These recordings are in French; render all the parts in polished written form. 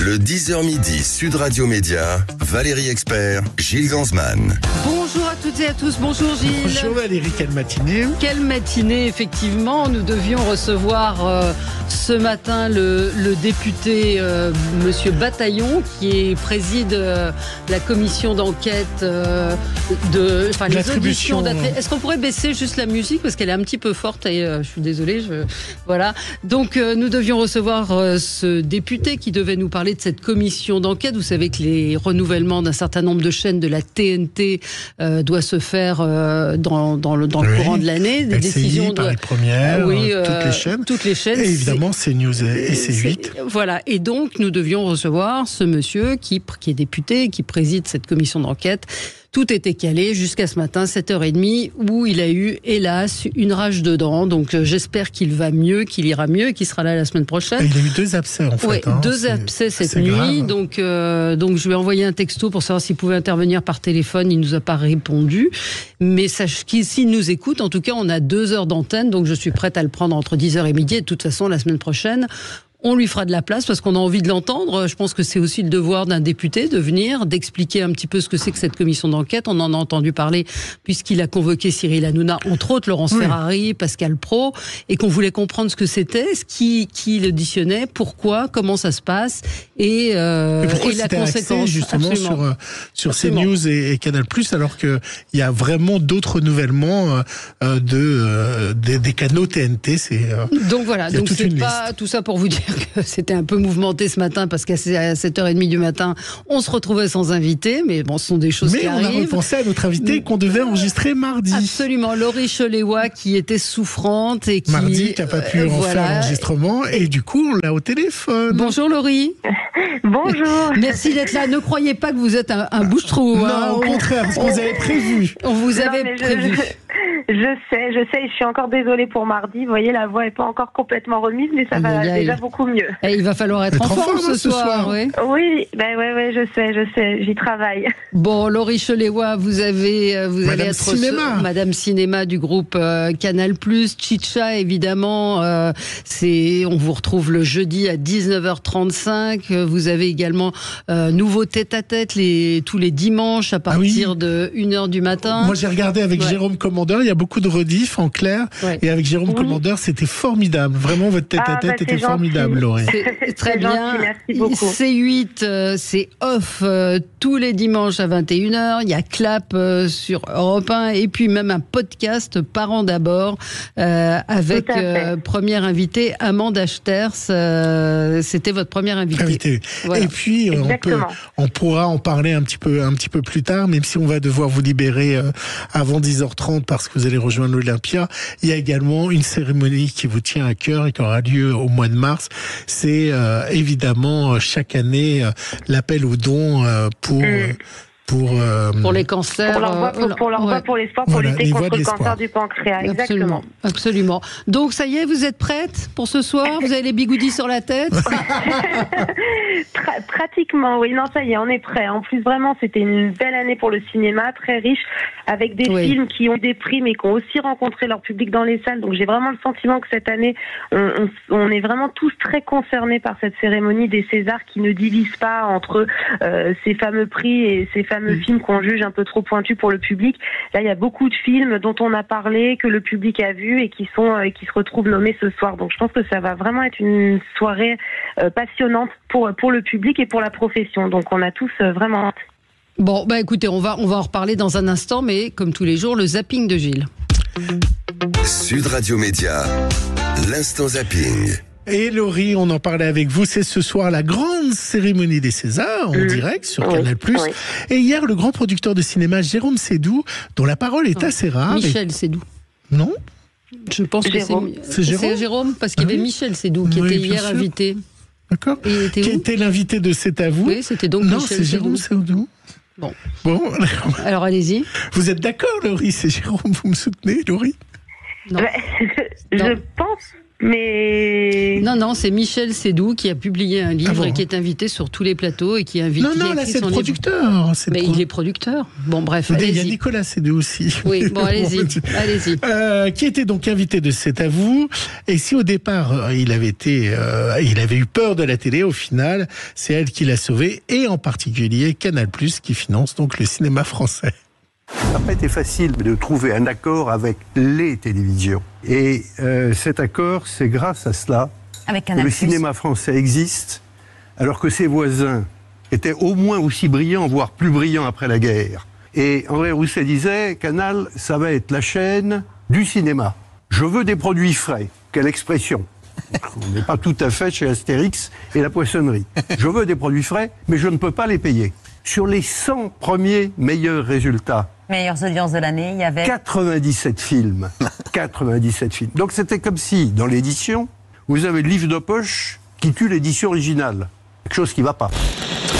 Le 10h midi, Sud Radio Média, Valérie Expert, Gilles Gansman. Bonjour à toutes et à tous, bonjour Gilles. Bonjour Valérie, quelle matinée. Quelle matinée, effectivement. Nous devions recevoir ce matin le député Monsieur Bataillon qui préside la commission d'enquête les auditions. Est-ce qu'on pourrait baisser juste la musique parce qu'elle est un petit peu forte et je suis désolée. Voilà. Donc nous devions recevoir ce député qui devait nous parler de cette commission d'enquête. Vous savez que les renouvellements d'un certain nombre de chaînes de la TNT doit se faire dans le courant de l'année. Des décisions de Paris Première, toutes les chaînes. Et évidemment CNews et C8. Voilà. Et donc nous devions recevoir ce monsieur qui est député, qui préside cette commission d'enquête. Tout était calé jusqu'à ce matin, 7h30, où il a eu, hélas, une rage de dents. Donc j'espère qu'il va mieux, qu'il ira mieux et qu'il sera là la semaine prochaine. Et il a eu 2 abcès en fait. Oui, 2 abcès cette nuit. Grave. Donc je lui ai envoyé un texto pour savoir s'il pouvait intervenir par téléphone. Il ne nous a pas répondu. Mais sache s'il nous écoute, en tout cas, on a 2 heures d'antenne. Donc je suis prête à le prendre entre 10h et midi. Et de toute façon, la semaine prochaine, on lui fera de la place parce qu'on a envie de l'entendre. Je pense que c'est aussi le devoir d'un député de venir, d'expliquer un petit peu ce que c'est que cette commission d'enquête. On en a entendu parler puisqu'il a convoqué Cyril Hanouna, entre autres Laurence Ferrari, Pascal Praud, et qu'on voulait comprendre ce que c'était, qui l'auditionnait, pourquoi, comment ça se passe et la conséquence. Justement sur CNews et Canal+, alors qu'il y a vraiment d'autres renouvellements des canaux TNT. Donc voilà, donc c'est pas tout ça pour vous dire que c'était un peu mouvementé ce matin parce qu'à 7h30 du matin, on se retrouvait sans invité, mais bon, ce sont des choses qui arrivent. Mais on a repensé à notre invité qu'on devait enregistrer mardi. Absolument, Laurie Choléwa qui était souffrante et qui... Mardi, qui n'a pas pu en faire l'enregistrement et du coup, on l'a au téléphone. Bonjour Laurie. Bonjour. Merci d'être là. Ne croyez pas que vous êtes un bouche-trou. Non, au contraire, parce qu'on vous avait prévu. On vous avait prévu. Je sais, je suis encore désolée pour mardi. Vous voyez, la voix n'est pas encore complètement remise, mais ça va déjà beaucoup mieux. Et il va falloir être en forme ce soir. Oui, je sais, j'y travaille. Bon, Laurie Choléwa, vous allez être Madame Cinéma du groupe Canal+, Chicha évidemment. On vous retrouve le jeudi à 19h35. Vous avez également nouveau tête-à-tête tous les dimanches à partir de 1h du matin. Moi j'ai regardé avec Jérôme Commandeur, il y a beaucoup de rediff en clair, et avec Jérôme Commandeur c'était formidable, vraiment votre tête-à-tête était formidable, Laurie. C'est très bien. Merci beaucoup. C8 c'est off tous les dimanches à 21h, il y a Clap sur Europe 1 et puis même un podcast Parents d'abord avec première invitée Amanda Achters, c'était votre première invitée. Voilà. Et puis on pourra en parler un petit peu plus tard, même si on va devoir vous libérer avant 10h30 parce que vous allez rejoindre l'Olympia. Il y a également une cérémonie qui vous tient à cœur et qui aura lieu au mois de mars. C'est évidemment chaque année l'appel aux dons pour les cancers, pour l'espoir, pour lutter contre le cancer du pancréas. Exactement. Absolument. Donc ça y est, vous êtes prête pour ce soir? Vous avez les bigoudis sur la tête? Pratiquement, oui. Non, ça y est, on est prêt. En plus, vraiment, c'était une belle année pour le cinéma, très riche, avec des films qui ont des prix, mais qui ont aussi rencontré leur public dans les salles. Donc j'ai vraiment le sentiment que cette année, on est vraiment tous très concernés par cette cérémonie des Césars qui ne divise pas entre ces fameux prix et ces fameux films qu'on juge un peu trop pointus pour le public. Là, il y a beaucoup de films dont on a parlé, que le public a vu et qui se retrouvent nommés ce soir. Donc je pense que ça va vraiment être une soirée passionnante pour le public et pour la profession. Donc on a tous vraiment hâte. Bon, écoutez, on va en reparler dans un instant, mais comme tous les jours, le zapping de Gilles. Sud Radio Média, l'instant zapping. Et Laurie, on en parlait avec vous, c'est ce soir la grande cérémonie des Césars, en direct sur Canal+. Et hier, le grand producteur de cinéma Jérôme Sédou, dont la parole est assez rare. Michel Sédou. Non ? Je pense que c'est Jérôme, parce qu'il y avait Michel Sédou qui était hier invité. D'accord. Qui était l'invité de C'est à vous. Oui, c'était donc non, Michel c'est Jérôme Sédou. Bon. Alors allez-y. Vous êtes d'accord, Laurie? C'est Jérôme, vous me soutenez, Laurie? Non. Je pense Mais non, c'est Michel Seydoux qui a publié un livre et qui est invité sur tous les plateaux et qui invite. Non, là c'est le producteur. Mais il est producteur. Bon, bref. Il y a Nicolas Seydoux aussi. Oui, bon, allez-y. Qui était donc invité de C'est à vous. Et si au départ il avait eu peur de la télé, au final, c'est elle qui l'a sauvé, et en particulier Canal+, qui finance donc le cinéma français. Ça n'a pas été facile de trouver un accord avec les télévisions. Et cet accord, c'est grâce à cela que le cinéma français existe, alors que ses voisins étaient au moins aussi brillants, voire plus brillants après la guerre. Et André Rousset disait, Canal, ça va être la chaîne du cinéma. Je veux des produits frais. Quelle expression! On n'est pas tout à fait chez Astérix et la poissonnerie. Je veux des produits frais, mais je ne peux pas les payer. Sur les 100 premiers meilleurs résultats, meilleures audiences de l'année, il y avait 97 films. 97 films. Donc c'était comme si, dans l'édition, vous avez le livre de poche qui tue l'édition originale. Quelque chose qui ne va pas.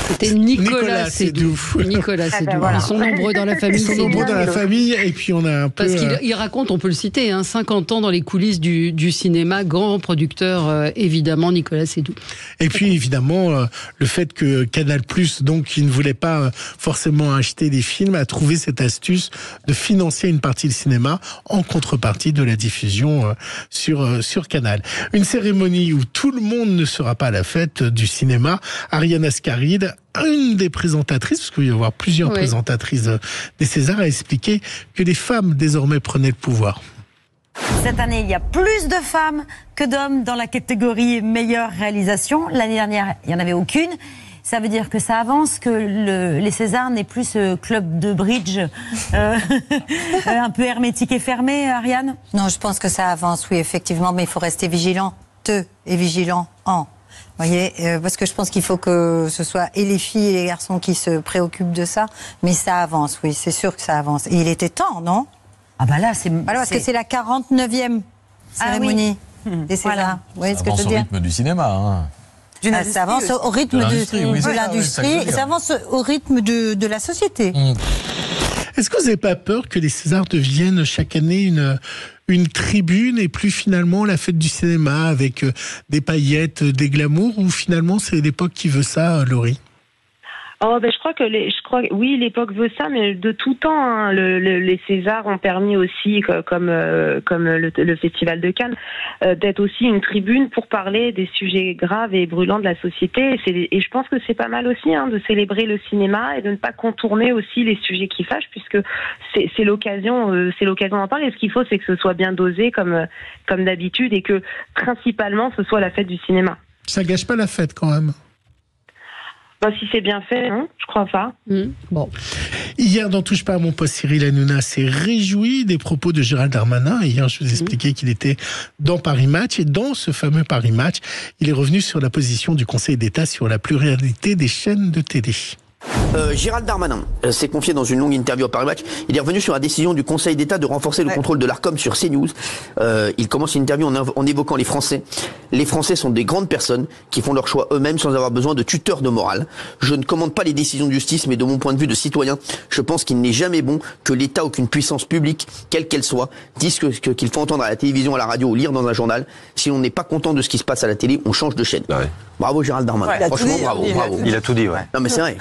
C'était Nicolas Seydoux. Nicolas Seydoux. Ils sont nombreux dans la famille. Et puis on a un peu... Parce qu'il raconte, on peut le citer, 50 ans dans les coulisses du cinéma, grand producteur, évidemment, Nicolas Seydoux. Et puis évidemment, le fait que Canal+, donc qui ne voulait pas forcément acheter des films, a trouvé cette astuce de financer une partie du cinéma en contrepartie de la diffusion sur Canal. Une cérémonie où tout le monde ne sera pas à la fête du cinéma. Ariane Ascaride, une des présentatrices, parce qu'il va y avoir plusieurs présentatrices des Césars, a expliqué que les femmes désormais prenaient le pouvoir. Cette année, il y a plus de femmes que d'hommes dans la catégorie meilleure réalisation. L'année dernière, il n'y en avait aucune. Ça veut dire que ça avance, que les Césars n'est plus ce club de bridge un peu hermétique et fermé, Ariane? Non, je pense que ça avance, oui, effectivement, mais il faut rester vigilant et vigilant en. Vous voyez, parce que je pense qu'il faut que ce soit et les filles et les garçons qui se préoccupent de ça, mais ça avance, oui, c'est sûr que ça avance. Et il était temps, non? Ah bah là, c'est... parce que c'est la 49e cérémonie des Césars. Voilà. Vous voyez ce que je veux dire? Ça avance au rythme du cinéma. Ça avance au rythme de l'industrie, ça avance au rythme de la société. Est-ce que vous n'avez pas peur que les Césars deviennent chaque année une tribune et plus finalement la fête du cinéma avec des paillettes, des glamours, ou finalement c'est l'époque qui veut ça, Laurie? Je crois que oui, l'époque veut ça, mais de tout temps, les Césars ont permis aussi, comme le Festival de Cannes, d'être aussi une tribune pour parler des sujets graves et brûlants de la société. Et je pense que c'est pas mal aussi de célébrer le cinéma et de ne pas contourner aussi les sujets qui fâchent, puisque c'est l'occasion d'en parler. Ce qu'il faut, c'est que ce soit bien dosé comme d'habitude et que principalement ce soit la fête du cinéma. Ça gâche pas la fête quand même. Si c'est bien fait, je crois pas. Bon. Hier, dans Touche pas à mon poste, Cyril Hanouna s'est réjoui des propos de Gérald Darmanin. Hier, je vous expliquais qu'il était dans Paris Match. Et dans ce fameux Paris Match, il est revenu sur la position du Conseil d'État sur la pluralité des chaînes de télé. Gérald Darmanin s'est confié dans une longue interview à Paris Match. Il est revenu sur la décision du Conseil d'État de renforcer le contrôle de l'Arcom sur CNews. Il commence une interview en évoquant les Français. Les Français sont des grandes personnes qui font leur choix eux-mêmes sans avoir besoin de tuteurs de morale. Je ne commande pas les décisions de justice, mais de mon point de vue de citoyen, je pense qu'il n'est jamais bon que l'État ou qu'une puissance publique, quelle qu'elle soit, dise qu'il faut entendre à la télévision, à la radio ou lire dans un journal. Si on n'est pas content de ce qui se passe à la télé, on change de chaîne. Ouais. Bravo Gérald Darmanin. Franchement, bravo. Il a tout dit, ouais. Non mais c'est vrai.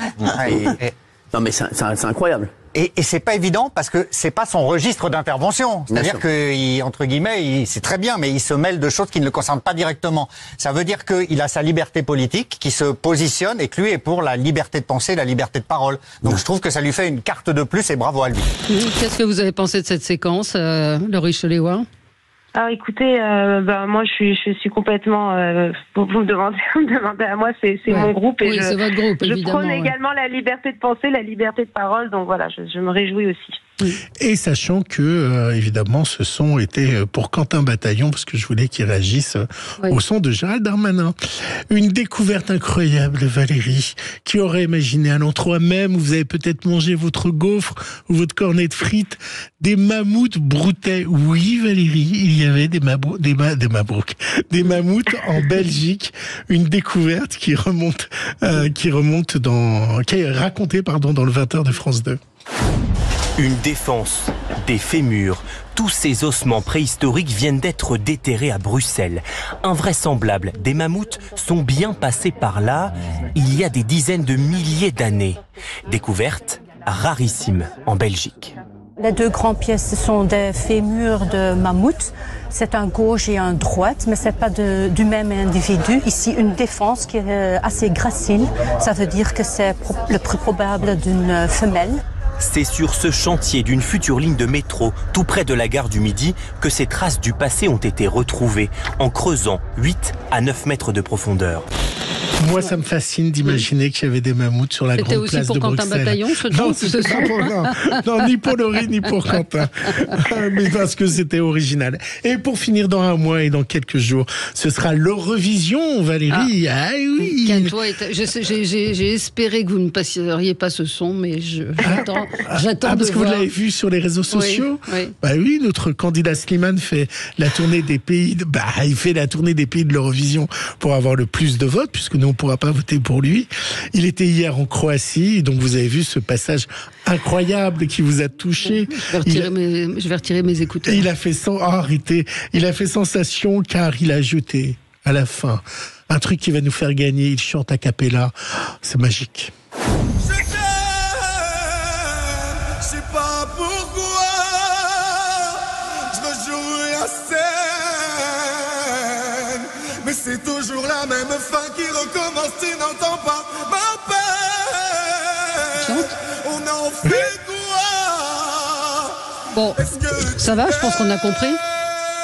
Non mais c'est incroyable. Et c'est pas évident parce que c'est pas son registre d'intervention. C'est-à-dire que, entre guillemets, c'est très bien, mais il se mêle de choses qui ne le concernent pas directement. Ça veut dire qu'il a sa liberté politique, qui se positionne et que lui est pour la liberté de penser, la liberté de parole. Donc je trouve que ça lui fait une carte de plus et bravo à lui. Qu'est-ce que vous avez pensé de cette séquence, Laurie Choléwa? Alors écoutez, moi je suis complètement. Vous me demandez à moi, c'est mon groupe et c'est votre groupe, je prône également la liberté de penser, la liberté de parole. Donc voilà, je me réjouis aussi. Et sachant que, évidemment, ce son était pour Quentin Bataillon, parce que je voulais qu'il réagisse au son de Gérald Darmanin. Une découverte incroyable, Valérie, qui aurait imaginé à l'endroit même où vous avez peut-être mangé votre gaufre ou votre cornet de frites, des mammouths broutaient. Oui, Valérie, il y avait des mammouths en Belgique. Une découverte qui est racontée dans le 20h de France 2. Une défense, des fémurs, tous ces ossements préhistoriques viennent d'être déterrés à Bruxelles. Invraisemblable, des mammouths sont bien passés par là il y a des dizaines de milliers d'années. Découverte rarissime en Belgique. Les deux grandes pièces, ce sont des fémurs de mammouth. C'est un gauche et un droite, mais ce n'est pas du même individu. Ici, une défense qui est assez gracile. Ça veut dire que c'est le plus probable d'une femelle. C'est sur ce chantier d'une future ligne de métro, tout près de la gare du Midi, que ces traces du passé ont été retrouvées, en creusant 8 à 9 mètres de profondeur. Moi, ça me fascine d'imaginer qu'il y avait des mammouths sur la grande place de Bruxelles. C'était aussi pour Quentin Bataillon, non, ni pour Laurie, ni pour Quentin. Mais parce que c'était original. Et pour finir, dans un mois et dans quelques jours, ce sera l'Eurovision, Valérie. Ah oui. J'ai espéré que vous ne passeriez pas ce son, mais j'attends parce que vous l'avez vu sur les réseaux sociaux. Oui. Bah oui, notre candidat Slimane fait la tournée des pays. Il fait la tournée des pays de l'Eurovision pour avoir le plus de votes, puisque nous on ne pourra pas voter pour lui. Il était hier en Croatie, donc vous avez vu ce passage incroyable qui vous a touché. Je vais retirer mes écouteurs. Et il a fait sensation car il a ajouté à la fin un truc qui va nous faire gagner. Il chante a cappella. C'est magique. Je sais pas pourquoi je rejouais la scène, mais c'est toujours la même fin qui recommence. Tu n'entends pas ma peine. On en fait quoi? Bon, ça va, je pense qu'on a compris.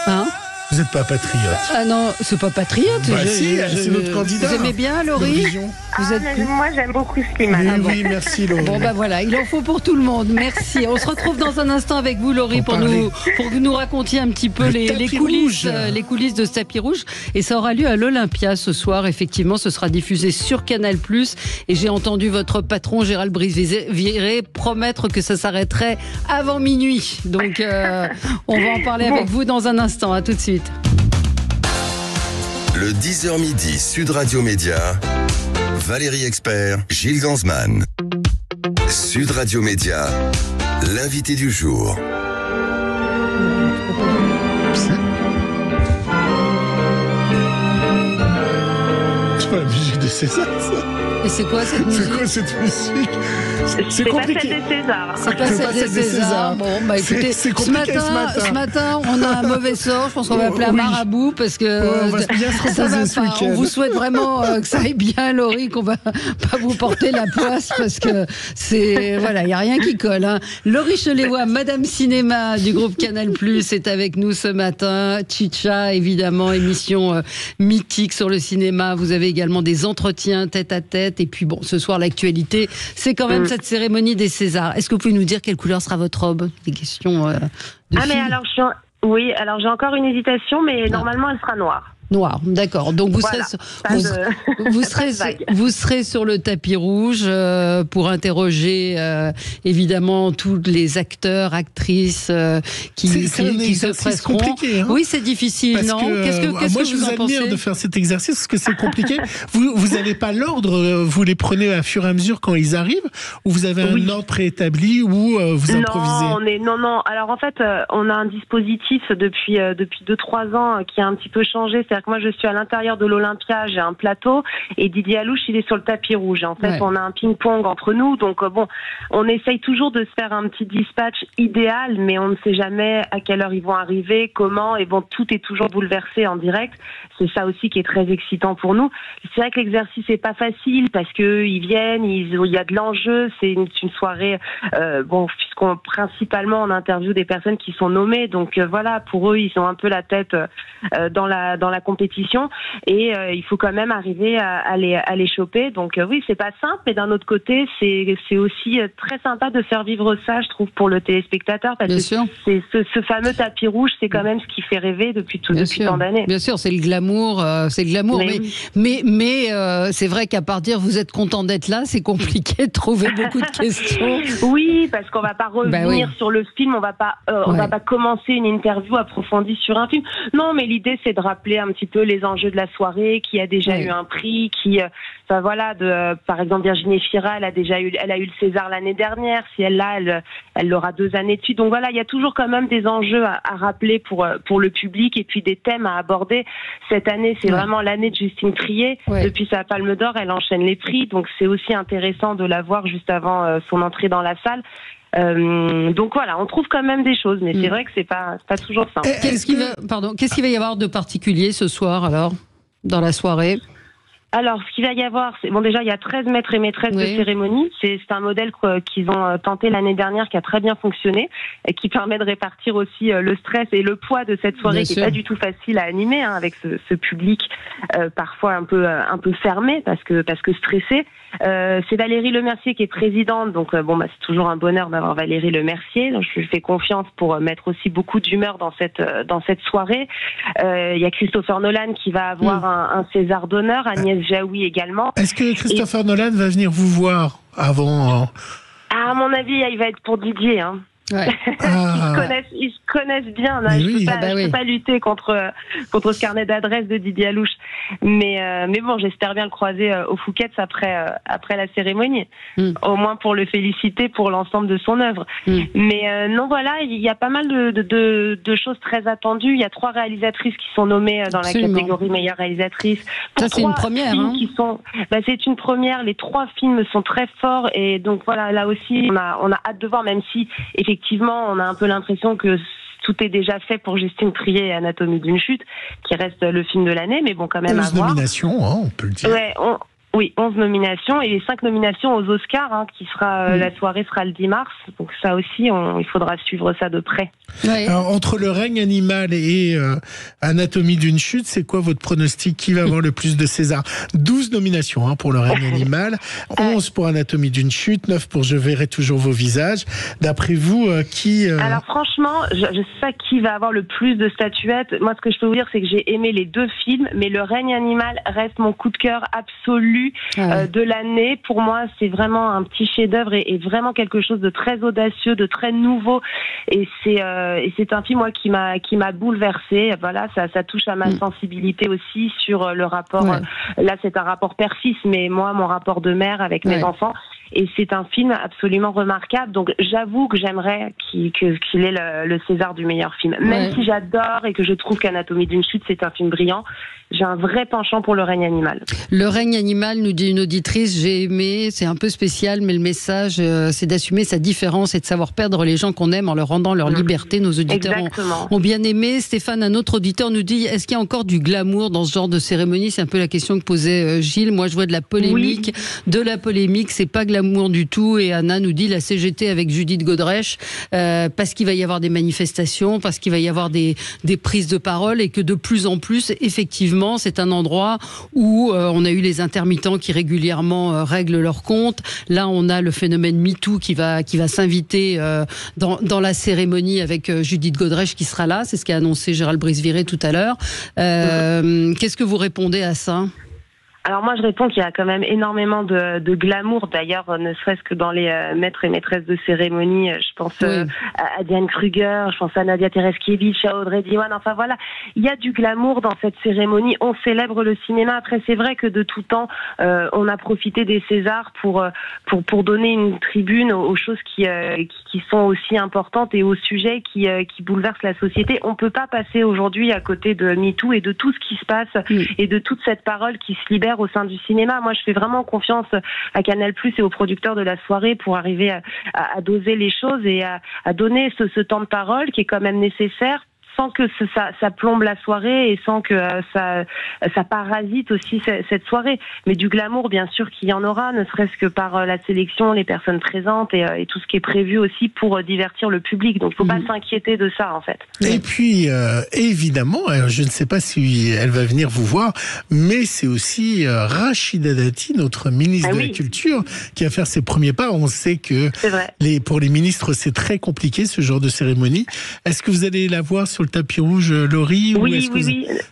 Hein? Vous n'êtes pas patriote. Ah non, c'est pas patriote. C'est notre candidat. Vous aimez bien, Laurie? Moi, j'aime beaucoup Slimane. Oui, merci, Laurie. Bon, voilà, il en faut pour tout le monde. Merci. On se retrouve dans un instant avec vous, Laurie, pour que vous nous racontiez un petit peu les coulisses de ce tapis rouge. Et ça aura lieu à l'Olympia ce soir. Effectivement, ce sera diffusé sur Canal+. Et j'ai entendu votre patron, Gérald Brice-Viré, promettre que ça s'arrêterait avant minuit. Donc, on va en parler avec vous dans un instant. À tout de suite. Le 10h midi, Sud Radio Média, Valérie Expert, Gilles Gansman. Sud Radio Média, l'invité du jour. C'est pas la musique de César, ça. Et c'est quoi cette musique? C'est quoi cette musique? C'est compliqué. Pas celle des Césars. C'est pas celle des Césars. Bon, écoutez, ce matin, on a un mauvais sort. Je pense qu'on va appeler un marabout parce que on va bien se reposer ce week-end. On vous souhaite vraiment que ça aille bien, Laurie, qu'on va pas vous porter la poisse parce que il y a rien qui colle. Hein. Laurie Chelévoix, Madame Cinéma du groupe Canal+, est avec nous ce matin. Chicha, évidemment, émission mythique sur le cinéma. Vous avez également des entretiens tête à tête. Et puis ce soir, l'actualité, c'est quand même cette cérémonie des Césars. Est-ce que vous pouvez nous dire quelle couleur sera votre robe? Des questions de mais alors, j'ai encore une hésitation, mais normalement, elle sera noire. Noir, d'accord. Donc vous serez sur le tapis rouge pour interroger évidemment tous les acteurs, actrices qui se presseront. Compliqué, hein. Oui, c'est difficile, parce non? Qu'est-ce que vous en pensez? Moi, je vous admire de faire cet exercice parce que c'est compliqué. Vous n'avez pas l'ordre, vous les prenez à fur et à mesure quand ils arrivent, ou vous avez un ordre préétabli ou vous improvisez? Non. Alors en fait, on a un dispositif depuis 2-3 ans qui a un petit peu changé. C'est-à-dire que moi, je suis à l'intérieur de l'Olympia, j'ai un plateau, et Didier Alouche, il est sur le tapis rouge. En fait, on a un ping-pong entre nous, donc on essaye toujours de se faire un petit dispatch idéal, mais on ne sait jamais à quelle heure ils vont arriver, comment, et tout est toujours bouleversé en direct. C'est ça aussi qui est très excitant pour nous. C'est vrai que l'exercice n'est pas facile, parce que ils viennent, il y a de l'enjeu, c'est une soirée, puisqu'on principalement on interviewe des personnes qui sont nommées, donc pour eux, ils ont un peu la tête dans la compétition, et il faut quand même arriver à les choper. Donc oui, c'est pas simple, mais d'un autre côté, c'est aussi très sympa de faire vivre ça, je trouve, pour le téléspectateur, parce que c'est ce fameux tapis rouge, c'est quand même ce qui fait rêver depuis tant d'années. Bien sûr, c'est le glamour, mais c'est vrai qu'à part dire vous êtes content d'être là, c'est compliqué de trouver beaucoup de questions. Oui, parce qu'on va pas revenir sur le film, on va pas commencer une interview approfondie sur un film. Non, mais l'idée c'est de rappeler un petit petit peu les enjeux de la soirée, qui a déjà eu un prix, par exemple Virginie Fira, elle a eu le César l'année dernière. Si elle l'a, elle l'aura 2 années de suite. Donc voilà, il y a toujours quand même des enjeux à rappeler pour le public et puis des thèmes à aborder. Cette année, c'est vraiment l'année de Justine Triet. Depuis sa Palme d'Or, elle enchaîne les prix, donc c'est aussi intéressant de la voir juste avant son entrée dans la salle. Donc voilà, on trouve quand même des choses, mais c'est vrai que c'est pas toujours simple. Qu'est-ce qu'il va y avoir de particulier ce soir alors, dans la soirée? Alors, ce qu'il va y avoir, déjà, il y a 13 maîtres et maîtresses de cérémonie. C'est un modèle qu'ils ont tenté l'année dernière, qui a très bien fonctionné, et qui permet de répartir aussi le stress et le poids de cette soirée, qui est pas du tout facile à animer, avec ce public parfois un peu fermé, parce que stressé. C'est Valérie Lemercier qui est présidente, donc c'est toujours un bonheur d'avoir Valérie Lemercier. Donc, je lui fais confiance pour mettre aussi beaucoup d'humeur dans cette soirée. Il y a Christopher Nolan qui va avoir un César d'honneur, Agnès Jaoui également. Est-ce que Christopher Nolan va venir vous voir avant À mon avis, il va être pour Didier. Hein. Ouais. Ils se connaissent bien. Là. Je ne peux pas lutter contre ce carnet d'adresses de Didier Alouche. Mais bon, j'espère bien le croiser au Fouquet's après la cérémonie. Au moins pour le féliciter pour l'ensemble de son œuvre. Mais non, voilà, il y a pas mal de choses très attendues. Il y a 3 réalisatrices qui sont nommées dans la catégorie meilleure réalisatrice. Ça, c'est une première. Hein. C'est une première. Les 3 films sont très forts. Et donc voilà, là aussi, on a hâte de voir, même si effectivement, on a un peu l'impression que tout est déjà fait pour Justine Triet et Anatomie d'une chute, qui reste le film de l'année, mais bon, quand même 11 nominations, on peut le dire. Oui, 11 nominations et les 5 nominations aux Oscars, qui sera la soirée sera le 10 mars. Donc ça aussi, il faudra suivre ça de près. Alors, entre Le règne animal et Anatomie d'une chute, c'est quoi votre pronostic? Qui va avoir le plus de César? 12 nominations pour Le règne animal, 11 pour Anatomie d'une chute, 9 pour Je verrai toujours vos visages. D'après vous, qui... Alors franchement, je sais pas qui va avoir le plus de statuettes. Moi, ce que je peux vous dire, c'est que j'ai aimé les 2 films, mais Le règne animal reste mon coup de cœur absolu de l'année. Pour moi, c'est vraiment un petit chef-d'œuvre et vraiment quelque chose de très audacieux, de très nouveau. Et c'est un film qui m'a bouleversée. Voilà, ça touche à ma sensibilité aussi sur le rapport. Là, c'est un rapport père-fils, mais moi, mon rapport de mère avec mes enfants. Et c'est un film absolument remarquable. Donc j'avoue que j'aimerais qu'il ait le César du meilleur film. Même si j'adore et que je trouve qu'Anatomie d'une chute, c'est un film brillant, j'ai un vrai penchant pour Le règne animal. Le règne animal, nous dit une auditrice, j'ai aimé, c'est un peu spécial, mais le message, c'est d'assumer sa différence et de savoir perdre les gens qu'on aime en leur rendant leur liberté. Nos auditeurs ont bien aimé. Stéphane, un autre auditeur, nous dit, est-ce qu'il y a encore du glamour dans ce genre de cérémonie? C'est un peu la question que posait Gilles. Moi, je vois de la polémique. De la polémique, c'est pas glamour du tout. Et Anna nous dit, la CGT avec Judith Godrèche, parce qu'il va y avoir des manifestations, parce qu'il va y avoir des prises de parole et que de plus en plus, effectivement, c'est un endroit où on a eu les intermittents qui régulièrement règlent leur compte. Là, on a le phénomène MeToo qui va s'inviter dans la cérémonie avec Judith Godrèche qui sera là. C'est ce qu'a annoncé Gérald Brisviré tout à l'heure. Qu'est-ce que vous répondez à ça ? Alors moi je réponds qu'il y a quand même énormément de glamour, d'ailleurs ne serait-ce que dans les maîtres et maîtresses de cérémonie, je pense à Diane Kruger, je pense à Nadia Tereskevich, à Audrey Diwan, enfin voilà, il y a du glamour dans cette cérémonie, on célèbre le cinéma. Après c'est vrai que de tout temps on a profité des Césars pour donner une tribune aux choses qui sont aussi importantes et aux sujets qui bouleversent la société. On peut pas passer aujourd'hui à côté de MeToo et de tout ce qui se passe et de toute cette parole qui se libère au sein du cinéma. Moi, je fais vraiment confiance à Canal+ et aux producteurs de la soirée pour arriver à doser les choses et à donner ce temps de parole qui est quand même nécessaire, sans que ça plombe la soirée et sans que ça parasite aussi cette soirée. Mais du glamour, bien sûr qu'il y en aura, ne serait-ce que par la sélection, les personnes présentes et tout ce qui est prévu aussi pour divertir le public. Donc, il ne faut pas s'inquiéter de ça, en fait. Et puis, évidemment, je ne sais pas si elle va venir vous voir, mais c'est aussi Rachida Dati, notre ministre de la Culture, qui va faire ses premiers pas. On sait que pour les ministres, c'est très compliqué, ce genre de cérémonie. Est-ce que vous allez la voir sur sur le tapis rouge, Laurie? Oui.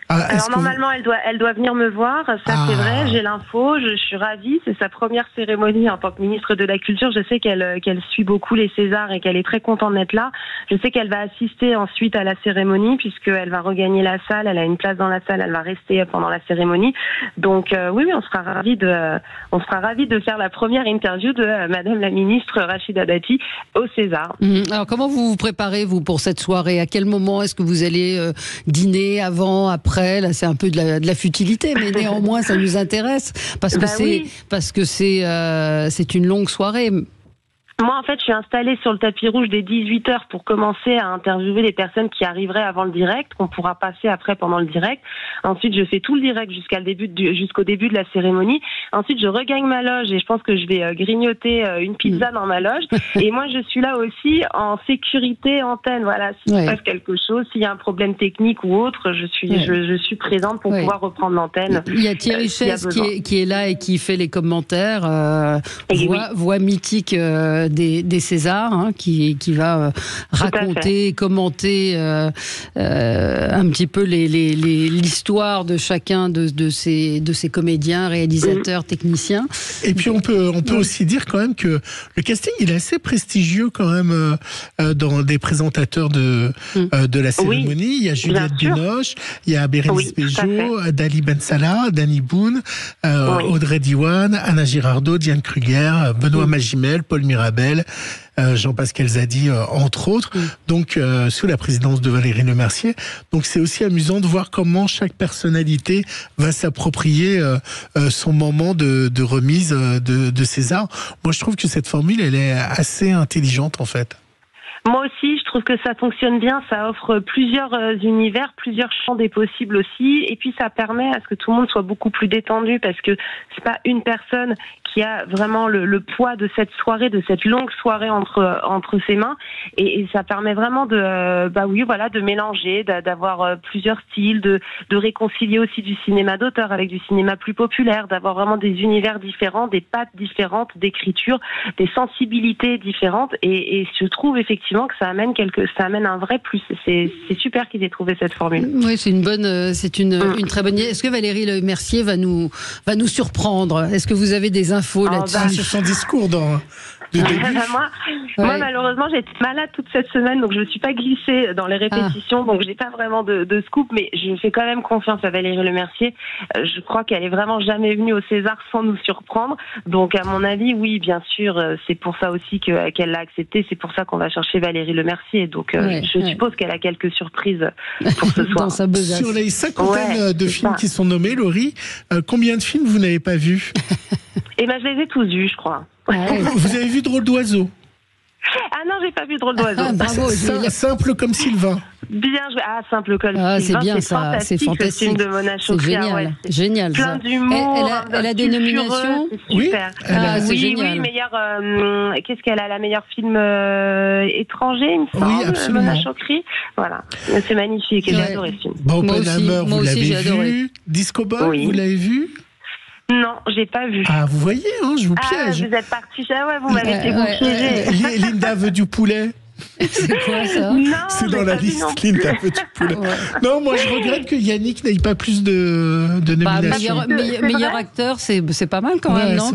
Alors normalement, elle doit venir me voir. Ça, c'est vrai. J'ai l'info. Je suis ravie. C'est sa première cérémonie en tant que ministre de la Culture. Je sais qu'elle suit beaucoup les Césars et qu'elle est très contente d'être là. Je sais qu'elle va assister ensuite à la cérémonie puisqu'elle va regagner la salle. Elle a une place dans la salle. Elle va rester pendant la cérémonie. Donc oui, on sera ravis de faire la première interview de Madame la ministre Rachida Dati au César. Alors comment vous vous préparez vous pour cette soirée? À quel moment est-ce que vous allez dîner, avant, après? Là, c'est un peu de la futilité, mais néanmoins, ça nous intéresse parce que c'est une longue soirée. Moi, en fait, je suis installée sur le tapis rouge dès 18h pour commencer à interviewer les personnes qui arriveraient avant le direct, qu'on pourra passer après pendant le direct. Ensuite, je fais tout le direct jusqu'au début de la cérémonie. Ensuite, je regagne ma loge et je pense que je vais grignoter une pizza dans ma loge. Et moi, je suis là aussi en sécurité antenne. Voilà, s'il se passe quelque chose, s'il y a un problème technique ou autre, je suis présente pour pouvoir reprendre l'antenne. Il y a Thierry Chaise qui est là et qui fait les commentaires. Voix mythique des Césars, qui va raconter, commenter un petit peu l'histoire de chacun de ces comédiens, réalisateurs, techniciens. Et puis on peut aussi dire quand même que le casting il est assez prestigieux quand même dans des présentateurs de la cérémonie. Il y a Juliette Binoche, il y a Bérénice Bejo, Dali Ben Salah, Danny Boone, Audrey Diwan, Anna Girardot, Diane Kruger, Benoît Magimel, Paul Mirabel, Jean-Pascal Zadi, entre autres, donc sous la présidence de Valérie Lemercier. Donc c'est aussi amusant de voir comment chaque personnalité va s'approprier son moment de remise de César. Moi, je trouve que cette formule, elle est assez intelligente, en fait. Moi aussi, je trouve que ça fonctionne bien. Ça offre plusieurs univers, plusieurs champs des possibles aussi. Et puis, ça permet à ce que tout le monde soit beaucoup plus détendu parce que c'est pas une personne qui a vraiment le poids de cette soirée, de cette longue soirée entre ses mains. Et ça permet vraiment de mélanger, d'avoir plusieurs styles, de réconcilier aussi du cinéma d'auteur avec du cinéma plus populaire, d'avoir vraiment des univers différents, des pattes différentes, d'écriture, des sensibilités différentes. Et je trouve effectivement que ça amène un vrai plus. C'est super qu'ils aient trouvé cette formule. Oui, c'est une très bonne idée. Est-ce que Valérie Lemercier va nous surprendre? Est-ce que vous avez des infos là-dessus sur son discours moi, malheureusement, j'ai été malade toute cette semaine, donc je ne me suis pas glissée dans les répétitions, donc j'ai pas vraiment de scoop, mais je fais quand même confiance à Valérie Lemercier. Je crois qu'elle est vraiment jamais venue au César sans nous surprendre. Donc, à mon avis, oui, bien sûr, c'est pour ça aussi qu'elle l'a accepté. C'est pour ça qu'on va chercher Valérie Lemercier. Donc, je suppose qu'elle a quelques surprises pour ce soir. Sur les 50 de films qui sont nommés, Laurie, combien de films vous n'avez pas vus? Eh ben, je les ai tous vus, je crois. Vous avez vu Drôle d'oiseau? Ah non, j'ai pas vu Drôle d'oiseau. Bravo, Simple comme Sylvain. Bien joué. Ah, Simple comme Sylvain. C'est bien ça, c'est fantastique. Le film de Mona Chokri. C'est génial. Plein d'humour. Elle a des nominations. Oui. C'est génial. Oui, meilleur. Qu'est-ce qu'elle a? La meilleure film étranger, il me semble. Oui, absolument. Mona Chokri. Voilà. C'est magnifique. J'ai adoré ce film. Oppenheimer, vous l'avez vu? Disco Ball, vous l'avez vu? Non, j'ai pas vu. Ah, vous voyez, je vous piège. Ah, vous êtes parti. Vous m'avez fait vous piéger. Linda veut du poulet. C'est quoi ça? C'est dans la liste, Linda veut du poulet. Non, moi je regrette que Yannick n'ait pas plus de nominations. Meilleur acteur, c'est pas mal quand même, non?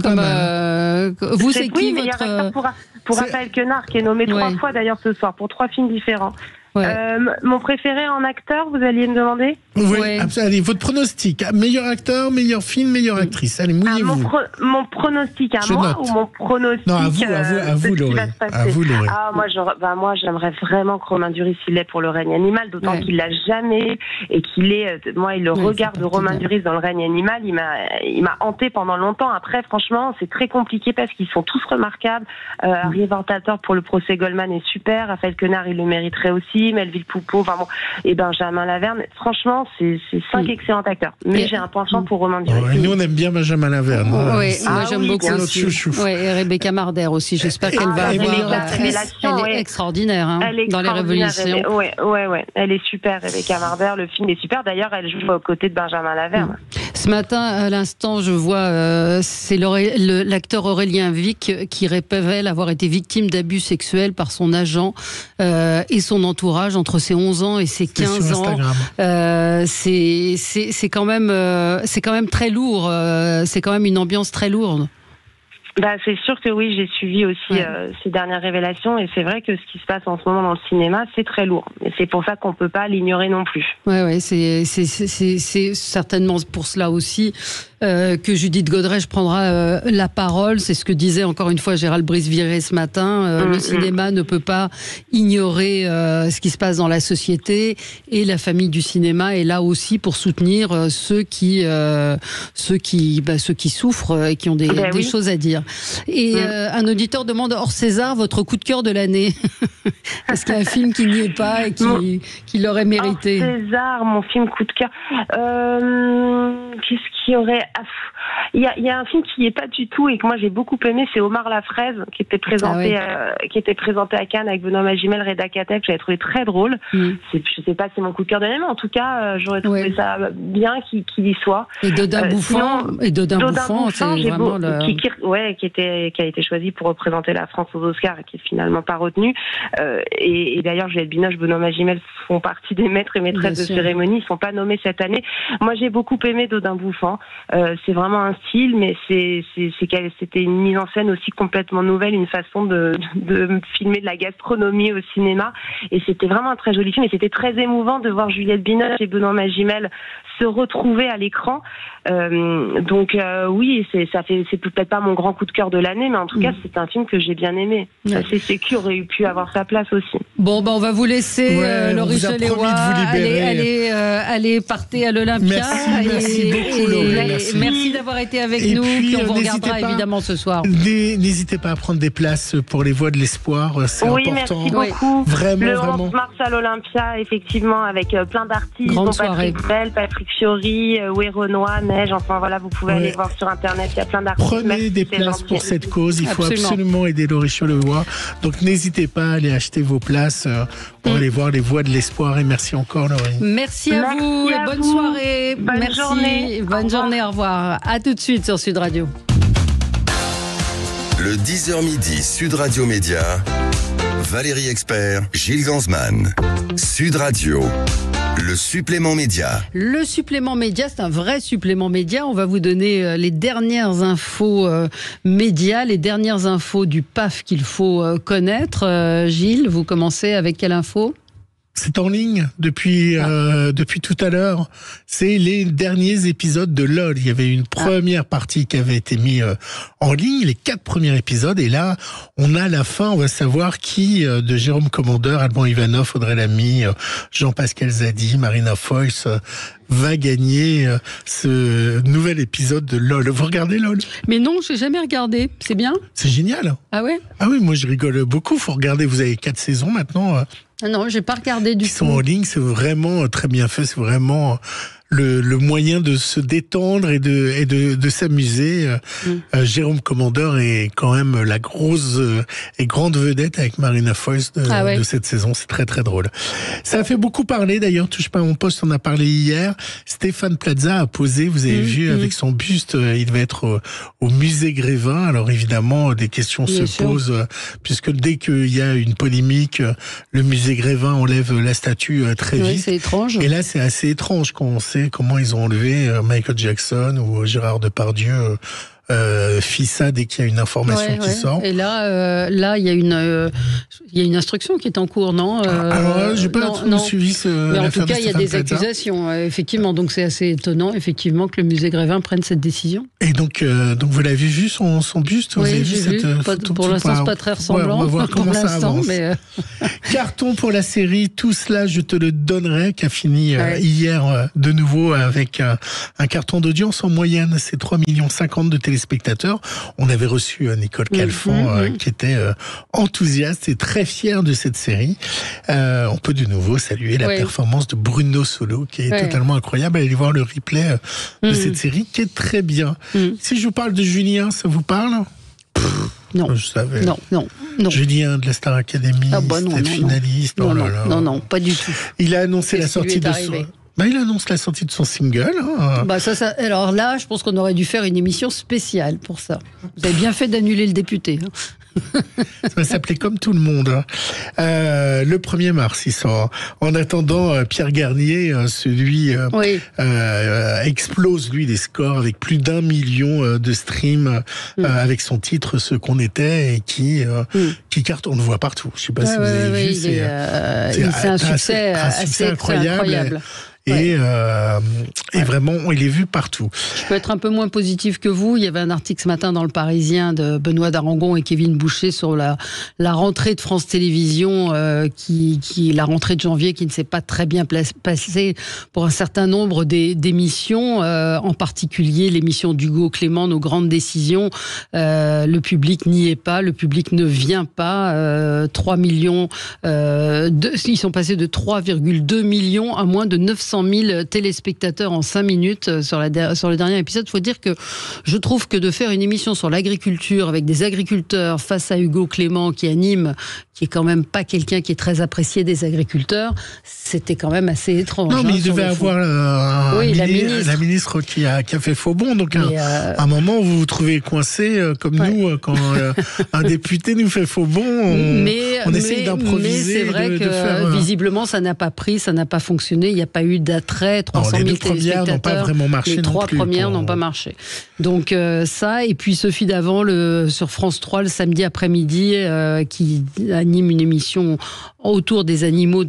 Vous, c'est qui votre... Pour Raphaël Quenard, qui est nommé 3 fois d'ailleurs ce soir, pour 3 films différents. Mon préféré en acteur, vous alliez me demander? Oui. Allez, votre pronostic. Meilleur acteur, meilleur film, meilleure actrice. Allez, mouillez-vous. Mon pronostic à moi ou mon pronostic? Non, à vous, Laurie. Moi, j'aimerais vraiment que Romain Duris il l'ait pour Le Règne animal, d'autant qu'il l'a jamais et qu'il est. Moi, le regard de Romain Duris dans Le Règne animal, il m'a hanté pendant longtemps. Après, franchement, c'est très compliqué parce qu'ils sont tous remarquables. Harry Vartator pour Le procès Goldman est super. Raphaël Quenard, il le mériterait aussi. Melville Poupeau, et Benjamin Laverne. Franchement, c'est 5 excellents acteurs. Mais j'ai un penchant pour Romain Duris. Nous, on aime bien Benjamin Laverne. Moi, j'aime beaucoup aussi. Et Rebecca Marder aussi. J'espère qu'elle va avoir. Elle est extraordinaire dans Les Révolutions. Ouais. Elle est super, Rebecca Marder. Le film est super. D'ailleurs, elle joue aux côtés de Benjamin Laverne. Ce matin, à l'instant, je vois, c'est l'acteur Aurélien Vic qui révèle avoir été victime d'abus sexuels par son agent et son entourage entre ses 11 ans et ses 15 ans. C'est quand même très lourd. C'est quand même une ambiance très lourde. C'est sûr que oui, j'ai suivi aussi ces dernières révélations et c'est vrai que ce qui se passe en ce moment dans le cinéma, c'est très lourd. Et c'est pour ça qu'on peut pas l'ignorer non plus. Ouais, c'est certainement pour cela aussi que Judith Godrèche prendra la parole. C'est ce que disait encore une fois Gérald Brice-Viré ce matin. Le cinéma ne peut pas ignorer ce qui se passe dans la société et la famille du cinéma est là aussi pour soutenir ceux qui souffrent et qui ont des choses à dire. Et un auditeur demande hors César votre coup de cœur de l'année. Est-ce qu'il y a un film qui n'y est pas et qui l'aurait mérité? Hors César, mon film coup de cœur. Qu'est-ce qu'il y aurait? Il y a un film qui n'y est pas du tout et que moi j'ai beaucoup aimé, c'est Omar la fraise qui était présenté à Cannes avec Benoît Magimel, Reda Kateb, que j'avais trouvé très drôle. Je sais pas si c'est mon coup de cœur de l'année, mais en tout cas j'aurais trouvé ça bien qu'il y soit. Et Dodin Bouffant, c'est vraiment qui a été choisi pour représenter la France aux Oscars et qui est finalement pas retenu. Et d'ailleurs Juliette Binoche, Benoît Magimel font partie des maîtres et maîtresses de cérémonie, ils sont pas nommés cette année. Moi j'ai beaucoup aimé Dodin Bouffant. C'est vraiment un style, mais c'était une mise en scène aussi complètement nouvelle, une façon de filmer de la gastronomie au cinéma, et c'était vraiment un très joli film, et c'était très émouvant de voir Juliette Binoche et Benoît Magimel se retrouver à l'écran. Oui, c'est peut-être pas mon grand coup de cœur de l'année, mais en tout cas c'est un film que j'ai bien aimé. C'est qui aurait pu avoir sa place aussi. Bon, on va vous laisser Laurie Chaléroy aller partez à l'Olympia. Merci beaucoup Laurie. Merci d'avoir été avec nous. Puis on vous regardera évidemment ce soir. N'hésitez pas à prendre des places pour les Voix de l'Espoir. C'est important. Merci beaucoup. Vraiment, le 11 mars à l'Olympia, effectivement, avec plein d'artistes, dont Patrick Bell, Patrick Fiori, Wé Renoir, Neige. Enfin voilà, vous pouvez aller voir sur Internet. Il y a plein d'artistes. Prenez des places pour cette cause. Il faut absolument aider Laurie Chaléroy. Donc n'hésitez pas à aller acheter vos places pour aller voir les Voix de l'Espoir. Et merci encore Laurie. Merci à vous et bonne soirée. Bonne journée. Bonne journée, au revoir. À tout de suite sur Sud Radio. Le 10h midi, Sud Radio Média. Valérie Expert, Gilles Gansman. Sud Radio. Le supplément média. Le supplément média, c'est un vrai supplément média. On va vous donner les dernières infos médias, les dernières infos du PAF qu'il faut connaître. Gilles, vous commencez avec quelle info ? C'est en ligne depuis tout à l'heure. C'est les derniers épisodes de LOL. Il y avait une première partie qui avait été mise en ligne, les 4 premiers épisodes. Et là, on a la fin. On va savoir qui de Jérôme Commandeur, Alban Ivanov, Audrey Lamy, Jean-Pascal Zadi, Marina Foïs va gagner ce nouvel épisode de LOL. Vous regardez LOL ? Mais non, je n'ai jamais regardé. C'est bien ? C'est génial. Ah ouais ? Ah oui, moi je rigole beaucoup. Faut regarder. Vous avez 4 saisons maintenant. Ah non, j'ai pas regardé du tout. Ils sont en ligne, c'est vraiment très bien fait. C'est vraiment le moyen de se détendre et de s'amuser. Jérôme Commandeur est quand même la grosse et grande vedette avec Marina Foïs de cette saison. C'est très très drôle. Ça a fait beaucoup parler d'ailleurs. Touche pas à mon poste, on a parlé hier. Stéphane Plaza a posé, vous avez vu, avec son buste, il devait être au musée Grévin. Alors évidemment, des questions se posent, puisque dès qu'il y a une polémique, le musée Grévin enlève la statue très vite. C'est étrange. Et là, c'est assez étrange quand on sait comment ils ont enlevé Michael Jackson ou Gérard Depardieu fit ça dès qu'il y a une information qui sort. Et là, il y a une instruction qui est en cours, non Alors, j'ai pas suivi mais en tout cas, il y a des accusations, effectivement. Donc, c'est assez étonnant, effectivement, que le musée Grévin prenne cette décision. Et donc vous l'avez vu son buste ? Vous avez vu cette photo ? Pour l'instant, c'est pas très ressemblant. On va voir comment ça avance. Carton pour la série Tout cela, je te le donnerai, qui a fini hier de nouveau avec un carton d'audience en moyenne. C'est 3,50 millions de téléspectateurs. On avait reçu Nicole Calfon qui était enthousiaste et très fière de cette série. On peut de nouveau saluer la performance de Bruno Solo qui est totalement incroyable. Allez voir le replay de cette série qui est très bien. Si je vous parle de Julien, ça vous parle ? Non. Je savais. Non. Julien de la Star Academy, finaliste. Non, pas du tout. Il a annoncé la sortie de Il annonce la sortie de son single. Alors là, je pense qu'on aurait dû faire une émission spéciale pour ça. Vous avez bien fait d'annuler le député. Ça va s'appeler Comme tout le monde. Le 1er mars, il sort. En attendant, Pierre Garnier, explose, lui, les scores avec plus d'1 million de streams avec son titre Ce qu'on était et qui cartonne. On le voit partout. Je ne sais pas si vous avez vu. C'est un succès assez incroyable. Et vraiment, il est vu partout. Je peux être un peu moins positif que vous. Il y avait un article ce matin dans Le Parisien de Benoît Darangon et Kevin Boucher sur la rentrée de France Télévisions, la rentrée de janvier qui ne s'est pas très bien passée pour un certain nombre d'émissions, en particulier l'émission d'Hugo Clément, Nos grandes décisions. Le public n'y est pas, le public ne vient pas. 3 millions, ils sont passés de 3,2 millions à moins de 900 000 téléspectateurs en 5 minutes sur le dernier épisode. Il faut dire que je trouve que de faire une émission sur l'agriculture avec des agriculteurs face à Hugo Clément qui anime, qui est quand même pas quelqu'un qui est très apprécié des agriculteurs, c'était quand même assez étrange. Non, mais il devait avoir la ministre qui a fait faux bond. Donc à un moment, vous vous trouvez coincé comme nous, quand un député nous fait faux bond, on essaie d'improviser. Mais c'est vrai que visiblement, ça n'a pas pris, ça n'a pas fonctionné. Il n'y a pas eu d'attrait, 300 000 téléspectateurs. Les 2 premières n'ont pas vraiment marché. Les 3 premières n'ont pas marché. Donc ça, et puis Sophie Davant sur France 3 le samedi après-midi, qui anime une émission autour des animaux,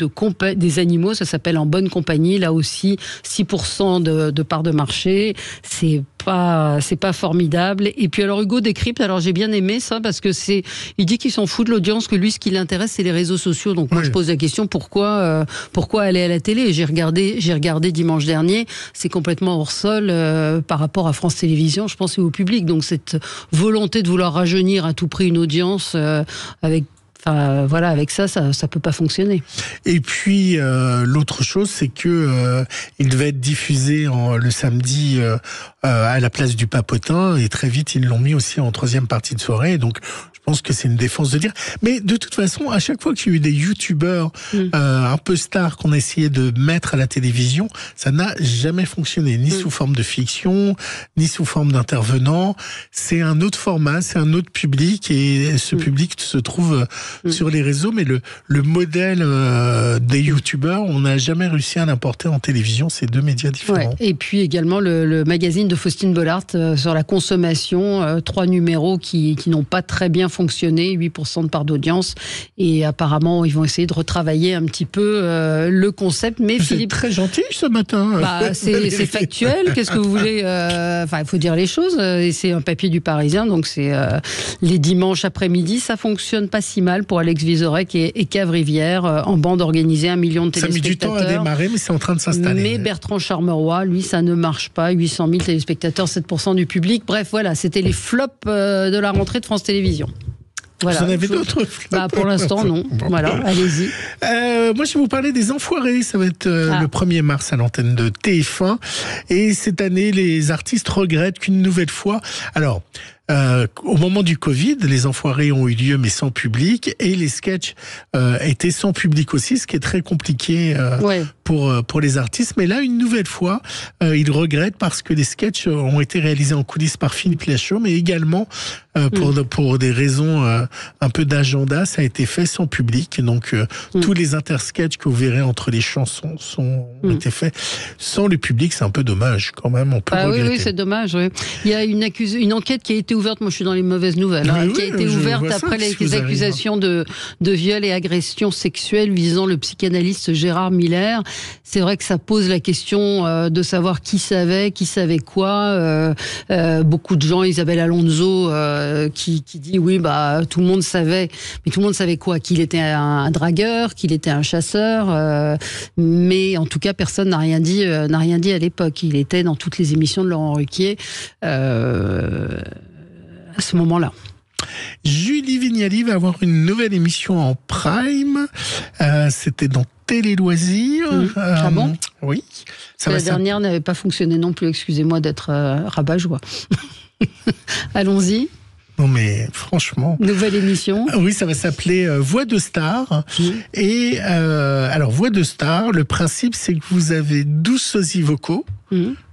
ça s'appelle En bonne compagnie. Là aussi, 6% de part de marché. C'est pas formidable. Et puis alors Hugo décrypte. Alors j'ai bien aimé ça parce que il dit qu'il s'en fout de l'audience, que lui ce qui l'intéresse c'est les réseaux sociaux. Donc moi je pose la question pourquoi aller à la télé. J'ai regardé dimanche dernier. C'est complètement hors sol par rapport à France Télévisions. Je pense et au public. Donc cette volonté de vouloir rajeunir à tout prix une audience avec ça peut pas fonctionner. Et puis l'autre chose, c'est que il devait être diffusé le samedi à la place du Papotin, et très vite ils l'ont mis aussi en 3e partie de soirée. Donc je pense que c'est une défense de dire. Mais de toute façon, à chaque fois qu'il y a eu des youtubeurs un peu stars qu'on a essayé de mettre à la télévision, ça n'a jamais fonctionné, ni sous forme de fiction, ni sous forme d'intervenant. C'est un autre format, c'est un autre public, et ce public se trouve sur les réseaux, mais le modèle des youtubeurs, on n'a jamais réussi à l'importer en télévision. C'est 2 médias différents. Ouais. Et puis également le magazine de Faustine Bollard sur la consommation, 3 numéros qui n'ont pas très bien fonctionné, 8% de part d'audience, et apparemment ils vont essayer de retravailler un petit peu le concept. Mais Philippe, très gentil ce matin. C'est factuel. Qu'est-ce que vous voulez il faut dire les choses. Et c'est un papier du Parisien, donc c'est les dimanches après-midi. Ça fonctionne pas si mal pour Alex Vizorek et Cave-Rivière, en bande organisée, 1 million de téléspectateurs. Ça a mis du temps à démarrer, mais c'est en train de s'installer. Mais Bertrand Charmeroy, lui, ça ne marche pas. 800 000 téléspectateurs, 7% du public. Bref, voilà, c'était les flops de la rentrée de France Télévisions. Voilà. Vous en avez d'autres flops ? Pour l'instant, non. Bon. Voilà, allez-y. Moi, je vais vous parler des Enfoirés. Ça va être le 1er mars à l'antenne de TF1. Et cette année, les artistes regrettent qu'une nouvelle fois... Alors... au moment du Covid, les Enfoirés ont eu lieu mais sans public, et les sketchs étaient sans public aussi, ce qui est très compliqué pour les artistes. Mais là, une nouvelle fois, ils regrettent parce que les sketchs ont été réalisés en coulisses par Philippe Lachaud, mais également pour des raisons un peu d'agenda, ça a été fait sans public. Donc tous les intersketchs que vous verrez entre les chansons ont été faits sans le public. C'est un peu dommage quand même. On peut regretter. Oui, c'est dommage. Oui. Il y a une enquête qui a été ouverte, moi je suis dans les mauvaises nouvelles, qui a été ouverte après les accusations de viol et agression sexuelle visant le psychanalyste Gérard Miller. C'est vrai que ça pose la question de savoir qui savait quoi. Beaucoup de gens, Isabelle Alonso, qui dit oui, tout le monde savait, mais tout le monde savait quoi ? Qu'il était un dragueur, qu'il était un chasseur, mais en tout cas personne n'a rien dit à l'époque. Il était dans toutes les émissions de Laurent Ruquier. À ce moment-là. Julie Vignali va avoir une nouvelle émission en prime. C'était dans Télé Loisirs. Ah bon ? Oui. La dernière n'avait pas fonctionné non plus. Excusez-moi d'être rabat-joie. Allons-y. Non mais franchement. Nouvelle émission. Oui, ça va s'appeler Voix de Star. Et alors Voix de Star, le principe c'est que vous avez 12 sosies vocaux.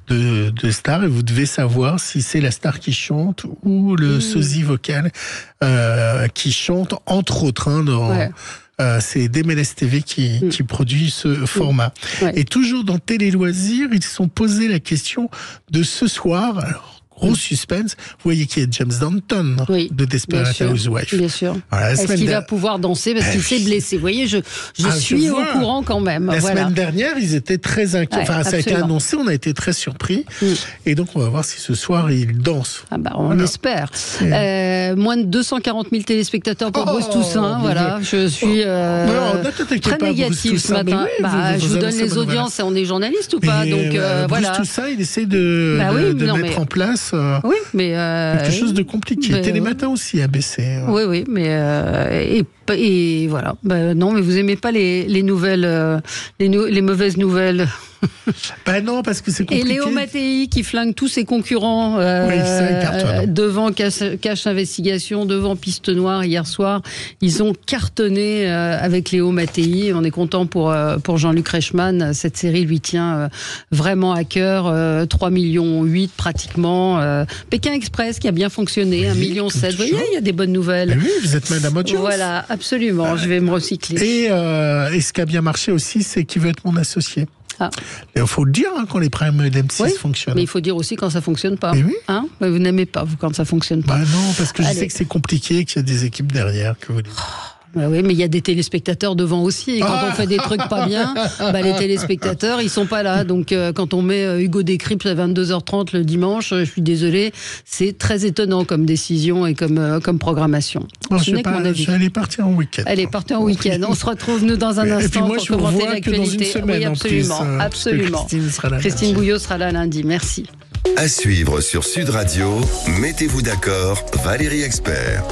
De stars et vous devez savoir si c'est la star qui chante ou le sosie vocal qui chante, entre autres. C'est DMLS TV qui produit ce format. Et toujours dans Télé Loisirs, ils se sont posé la question de ce soir. Alors, gros suspense. Vous voyez qu'il y a James Danton de Desperate Housewives. Bien sûr. Voilà, est-ce qu'il va pouvoir danser parce qu'il s'est blessé? Vous voyez, je suis au courant quand même. La semaine dernière, ils étaient très inquiets. Enfin, ça a été annoncé, on a été très surpris. Et donc, on va voir si ce soir, il danse. On espère. Moins de 240 000 téléspectateurs pour Bruce Toussaint. Voilà, je suis très négatif ce matin. Je vous donne les audiences. On est journaliste ou pas? Donc, Bruce Toussaint, il essaie de mettre en place quelque chose de compliqué. Télématin aussi a baissé. Oui, mais et voilà. Non, mais vous aimez pas les nouvelles, les mauvaises nouvelles. Non, parce que c'est compliqué. Et Léo Mattei qui flingue tous ses concurrents devant Cache Investigation, devant Piste Noire hier soir. Ils ont cartonné avec Léo Mattei. On est content pour Jean-Luc Reichmann. Cette série lui tient vraiment à cœur. 3,8 millions pratiquement. Pékin Express qui a bien fonctionné, 1,7 million. Vous voyez, il y a des bonnes nouvelles. Oui, vous êtes Madame Audience. Voilà, absolument. Je vais me recycler. Et ce qui a bien marché aussi, c'est Qui veut être mon associé. Il faut le dire quand les primes d'M6 fonctionnent. Mais il faut dire aussi quand ça ne fonctionne pas. Vous n'aimez pas, vous, quand ça ne fonctionne pas. Non, parce que je sais que c'est compliqué, qu'il y a des équipes derrière. Que vous dites. Oui, mais il y a des téléspectateurs devant aussi. Et quand on fait des trucs pas bien, les téléspectateurs, ils sont pas là. Donc, quand on met Hugo Décrypte à 22h30 le dimanche, je suis désolée, c'est très étonnant comme décision et comme programmation. Elle est partie en week-end. Elle est partie en week-end. On se retrouve, nous, dans un instant pour commenter l'actualité. Oui, absolument. Absolument. Christine Bouillot sera là lundi. Merci. À suivre sur Sud Radio, Mettez-vous d'accord, Valérie Expert.